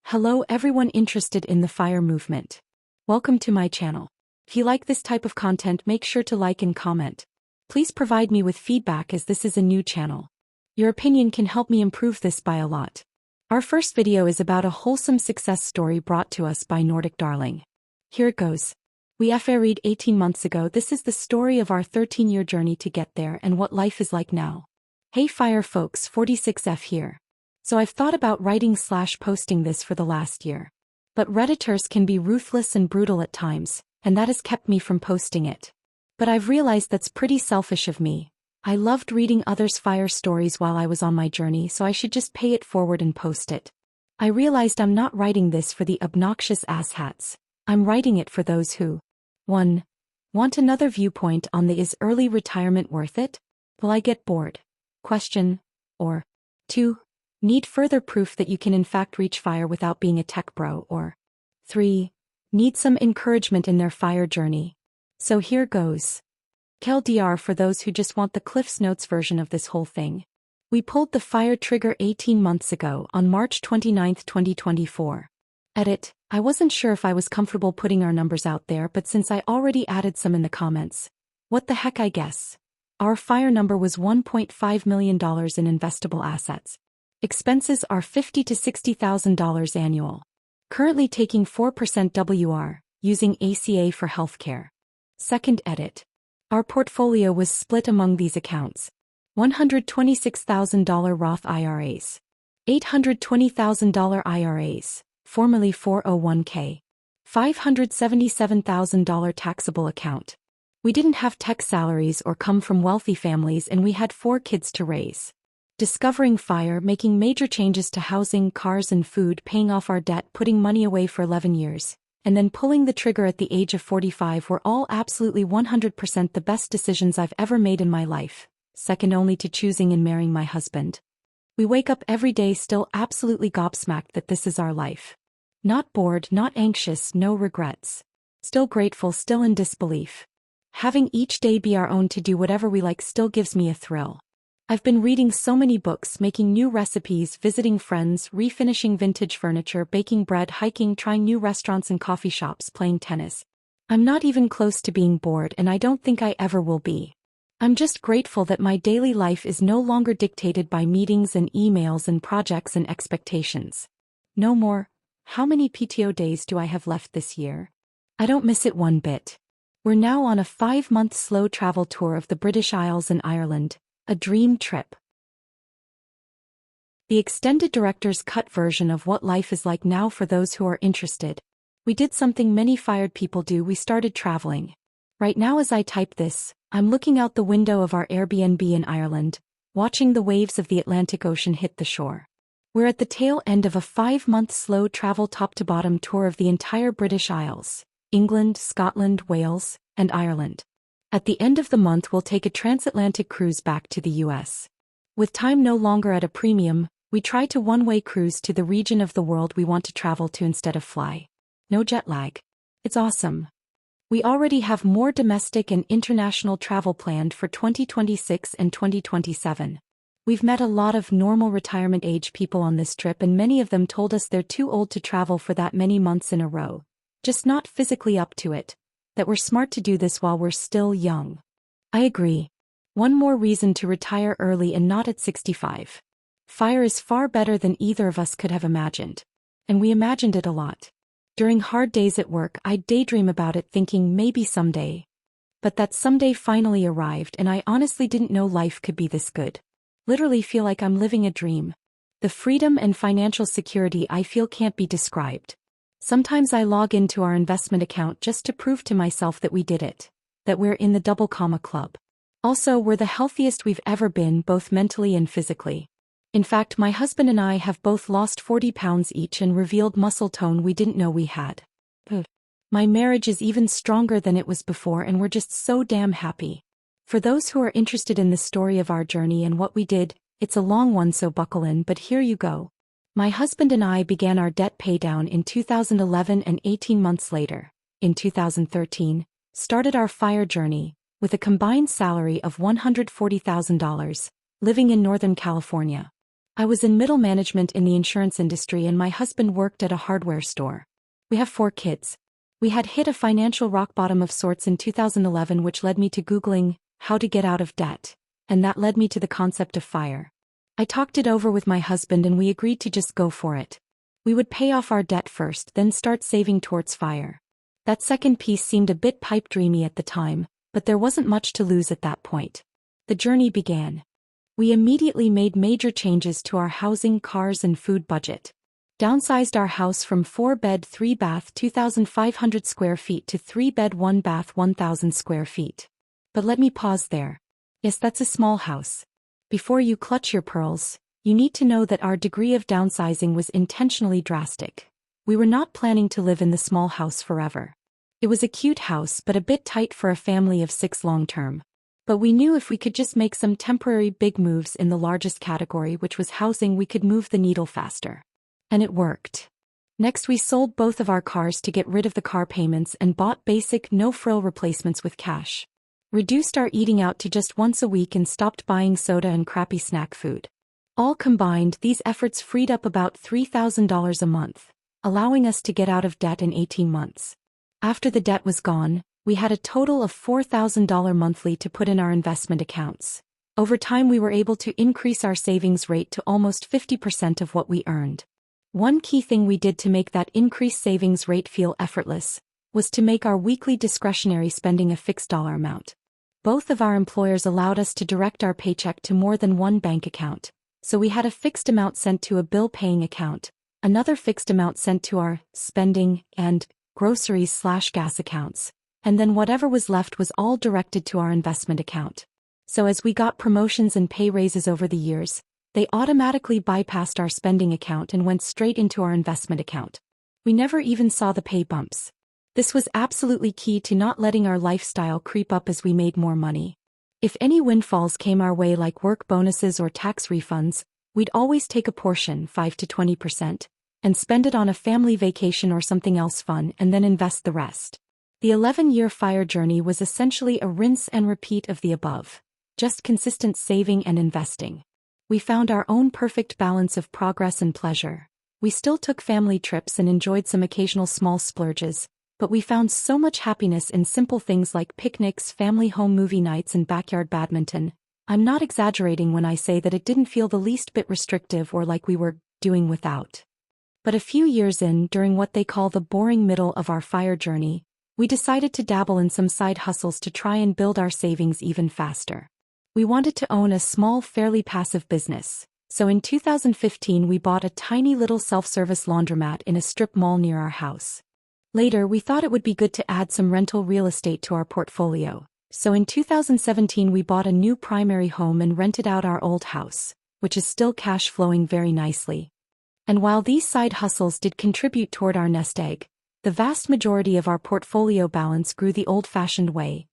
Hello everyone interested in the FIRE movement. Welcome to my channel. If you like this type of content, make sure to like and comment. Please provide me with feedback as this is a new channel. Your opinion can help me improve this by a lot. Our first video is about a wholesome success story brought to us by NordicDarling. Here it goes. We read 18 months ago. This is the story of our 13-year journey to get there and what life is like now. Hey FIRE folks, 46F here. So I've thought about writing/posting this for the last year. But Redditors can be ruthless and brutal at times, and that has kept me from posting it. But I've realized that's pretty selfish of me. I loved reading others' FIRE stories while I was on my journey, so I should just pay it forward and post it. I realized I'm not writing this for the obnoxious asshats. I'm writing it for those who 1. Want another viewpoint on the is early retirement worth it? Will I get bored? Question. Or 2. Need further proof that you can in fact reach FIRE without being a tech bro, or 3. Need some encouragement in their FIRE journey. So here goes. KLDR for those who just want the Cliff's Notes version of this whole thing. We pulled the FIRE trigger 18 months ago on March 29, 2024. Edit. I wasn't sure if I was comfortable putting our numbers out there, but since I already added some in the comments, what the heck, I guess. Our FIRE number was $1.5 million in investable assets. Expenses are $50,000 to $60,000 annual. Currently taking 4% WR, using ACA for healthcare. Second edit. Our portfolio was split among these accounts. $126,000 Roth IRAs. $820,000 IRAs, formerly 401k. $577,000 taxable account. We didn't have tech salaries or come from wealthy families, and we had 4 kids to raise. Discovering FIRE, making major changes to housing, cars and food, paying off our debt, putting money away for 11 years, and then pulling the trigger at the age of 45 were all absolutely 100% the best decisions I've ever made in my life, second only to choosing and marrying my husband. We wake up every day still absolutely gobsmacked that this is our life. Not bored, not anxious, no regrets. Still grateful, still in disbelief. Having each day be our own to do whatever we like still gives me a thrill. I've been reading so many books, making new recipes, visiting friends, refinishing vintage furniture, baking bread, hiking, trying new restaurants and coffee shops, playing tennis. I'm not even close to being bored, and I don't think I ever will be. I'm just grateful that my daily life is no longer dictated by meetings and emails and projects and expectations. No more. How many PTO days do I have left this year? I don't miss it one bit. We're now on a 5-month slow travel tour of the British Isles and Ireland. A dream trip. The extended director's cut version of what life is like now for those who are interested. We did something many FIREd people do. We started traveling. Right now as I type this, I'm looking out the window of our Airbnb in Ireland, watching the waves of the Atlantic Ocean hit the shore. We're at the tail end of a 5-month slow travel top-to-bottom tour of the entire British Isles, England, Scotland, Wales, and Ireland. At the end of the month we'll take a transatlantic cruise back to the US. With time no longer at a premium, we try to one-way cruise to the region of the world we want to travel to instead of fly. No jet lag. It's awesome. We already have more domestic and international travel planned for 2026 and 2027. We've met a lot of normal retirement age people on this trip, and many of them told us they're too old to travel for that many months in a row. Just not physically up to it. That we're smart to do this while we're still young. I agree. One more reason to retire early and not at 65. FIRE is far better than either of us could have imagined. And we imagined it a lot. During hard days at work, I'd daydream about it, thinking maybe someday. But that someday finally arrived, and I honestly didn't know life could be this good. Literally feel like I'm living a dream. The freedom and financial security I feel can't be described. Sometimes I log into our investment account just to prove to myself that we did it, that we're in the double comma club. Also, we're the healthiest we've ever been, both mentally and physically. In fact, my husband and I have both lost 40 pounds each and revealed muscle tone we didn't know we had. My marriage is even stronger than it was before, and we're just so damn happy. For those who are interested in the story of our journey and what we did, it's a long one, so buckle in, but here you go. My husband and I began our debt paydown in 2011, and 18 months later, in 2013, started our FIRE journey, with a combined salary of $140,000, living in Northern California. I was in middle management in the insurance industry and my husband worked at a hardware store. We have 4 kids. We had hit a financial rock bottom of sorts in 2011, which led me to Googling how to get out of debt, and that led me to the concept of FIRE. I talked it over with my husband and we agreed to just go for it. We would pay off our debt first, then start saving towards FIRE. That second piece seemed a bit pipe dreamy at the time, but there wasn't much to lose at that point. The journey began. We immediately made major changes to our housing, cars, and food budget. Downsized our house from 4-bed, 3-bath, 2,500 square feet to 3-bed, 1-bath, 1,000 square feet. But let me pause there. Yes, that's a small house. Before you clutch your pearls, you need to know that our degree of downsizing was intentionally drastic. We were not planning to live in the small house forever. It was a cute house but a bit tight for a family of 6 long-term. But we knew if we could just make some temporary big moves in the largest category, which was housing, we could move the needle faster. And it worked. Next, we sold both of our cars to get rid of the car payments and bought basic, no-frill replacements with cash. Reduced our eating out to just once a week and stopped buying soda and crappy snack food. All combined, these efforts freed up about $3,000 a month, allowing us to get out of debt in 18 months. After the debt was gone, we had a total of $4,000 monthly to put in our investment accounts. Over time, we were able to increase our savings rate to almost 50% of what we earned. One key thing we did to make that increased savings rate feel effortless was to make our weekly discretionary spending a fixed dollar amount. Both of our employers allowed us to direct our paycheck to more than one bank account, so we had a fixed amount sent to a bill-paying account, another fixed amount sent to our spending and groceries/gas accounts, and then whatever was left was all directed to our investment account. So as we got promotions and pay raises over the years, they automatically bypassed our spending account and went straight into our investment account. We never even saw the pay bumps. This was absolutely key to not letting our lifestyle creep up as we made more money. If any windfalls came our way, like work bonuses or tax refunds, we'd always take a portion, 5 to 20%, and spend it on a family vacation or something else fun and then invest the rest. The 11-year FIRE journey was essentially a rinse and repeat of the above, just consistent saving and investing. We found our own perfect balance of progress and pleasure. We still took family trips and enjoyed some occasional small splurges, but we found so much happiness in simple things like picnics, family home movie nights, and backyard badminton. I'm not exaggerating when I say that it didn't feel the least bit restrictive or like we were doing without. But a few years in, during what they call the boring middle of our FIRE journey, we decided to dabble in some side hustles to try and build our savings even faster. We wanted to own a small, fairly passive business, so in 2015 we bought a tiny little self-service laundromat in a strip mall near our house. Later, we thought it would be good to add some rental real estate to our portfolio, so in 2017 we bought a new primary home and rented out our old house, which is still cash flowing very nicely. And while these side hustles did contribute toward our nest egg, the vast majority of our portfolio balance grew the old-fashioned way: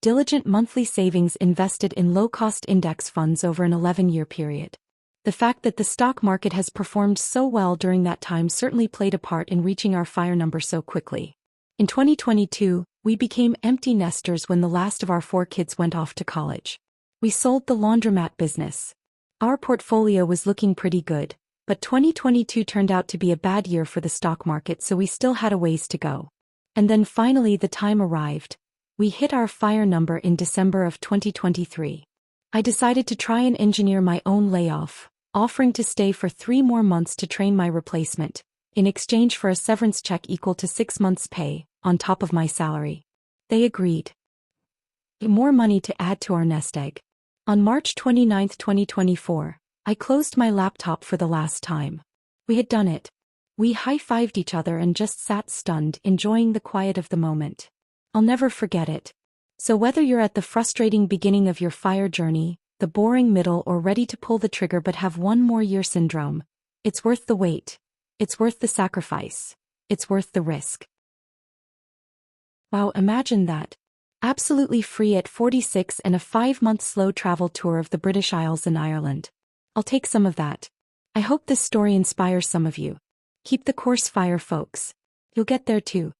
diligent monthly savings invested in low-cost index funds over an 11-year period. The fact that the stock market has performed so well during that time certainly played a part in reaching our FIRE number so quickly. In 2022, we became empty nesters when the last of our 4 kids went off to college. We sold the laundromat business. Our portfolio was looking pretty good, but 2022 turned out to be a bad year for the stock market, so we still had a ways to go. And then finally the time arrived. We hit our FIRE number in December of 2023. I decided to try and engineer my own layoff, offering to stay for 3 more months to train my replacement, in exchange for a severance check equal to 6 months' pay, on top of my salary. They agreed. More money to add to our nest egg. On March 29, 2024, I closed my laptop for the last time. We had done it. We high-fived each other and just sat stunned, enjoying the quiet of the moment. I'll never forget it. So whether you're at the frustrating beginning of your FIRE journey, the boring middle, or ready to pull the trigger but have one more year syndrome, it's worth the wait. It's worth the sacrifice. It's worth the risk. Wow, imagine that. Absolutely free at 46 and a 5-month slow travel tour of the British Isles and Ireland. I'll take some of that. I hope this story inspires some of you. Keep the course FIRE, folks. You'll get there too.